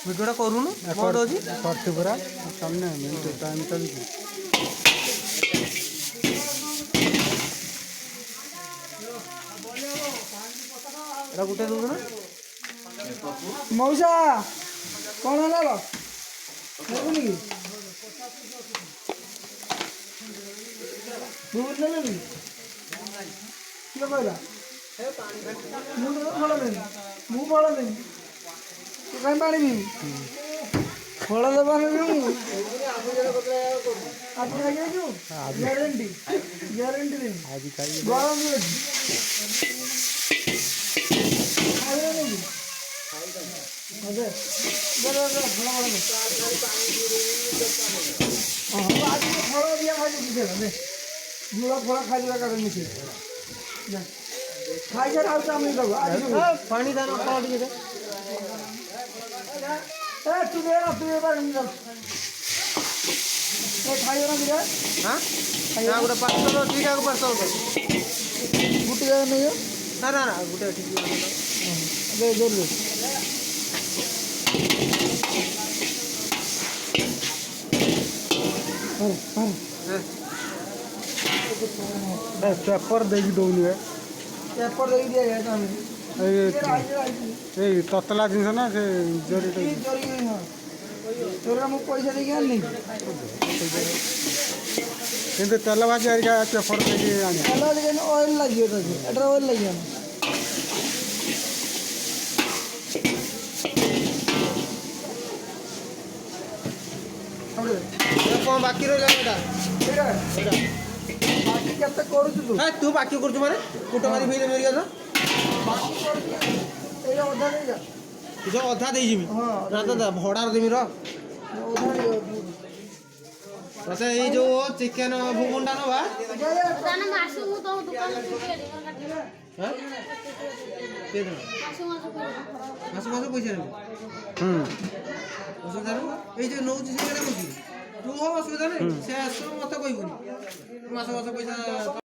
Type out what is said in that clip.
ভিডিওটা করুন বড় আছে করতে পুরা সামনে মিনিট টাইম চলছে এটা গুটে দেবো না মৌসা কোন হলো দেখুনি দুধ নেবেনি কি কইলা ମୁଁ ଫଳ ଦେବି ମୁଁ ଫଳ ଦେବି ତୁ କାହିଁ ପାଣି ପିଇବି ଫଳ ଦେବାର ମୁଁ ଆଜି ଖାଇଛୁ ଗ୍ୟାରେଣ୍ଟି ଗ୍ୟାରେଣ୍ଟି ଦେବି ଗରମ ଅଛି ଖାଇବା ନେବି ଫଳ ଆଜି ଫଳ ଦିଆ ଖାଇଛୁ ଦେ ଗୁଡ଼ ଫଳ ଖାଇଦେବା କାରଣ ମିଶି ଖାଇସାର ଆଉ ଚାମିନ ଦେବ ପାଣି ଦାନ ଫଳ ଟିକେ ଦେ ତୁ ଦେ ନା ତୁ ଖାଇବ ନା ଦିଟା ହଁ ଗୋଟେ ପାର୍ସଲ ଦୁଇଟାକୁ ପାର୍ସଲ କର ଗୋଟେ ଜାଗା ନେଇ ନା ନା ନା ଗୋଟେ ଏଠିକି ଦେ ଜରୁରୀ पेपर देखी दौनी है पेपर देखी दिया गया ततला जिन ना से जरी तोरा मुझे पैसा देखिए आनी किंतु तेल भाजी हरिका पेपर देखी आनी तेल लेकिन ऑयल लगी एटा ऑयल लगी कौन बाकी रहा କେତେ କରୁଛୁ ତୁ ତୁ ବାକି କରୁଛୁ ମାନେ କୁଟ ମାରି ଫେରି ମେରି ଗଲ ଏଇ ଅଧା ଦେଇଯା ତୁ ଯୋଉ ଅଧା ଦେଇଯିବି ନା ତ ଭଡ଼ାର ଦେମି ର ତତେ ଏଇ ଯୋଉ ଚିକେନ ଭୁଗୁଣ୍ଡା ନବା ମାସ ମାସ ପଇସା ନେବି ଅସୁବିଧା ଏଇ ଯୋଉ ନଉଛି ସେ କେତେ କହୁଛି ତୁ ଅସୁବିଧା ନାହିଁ ସେ ଆସିବ ମତେ କହିବୁନି ମାସ ମାସ ପଇସା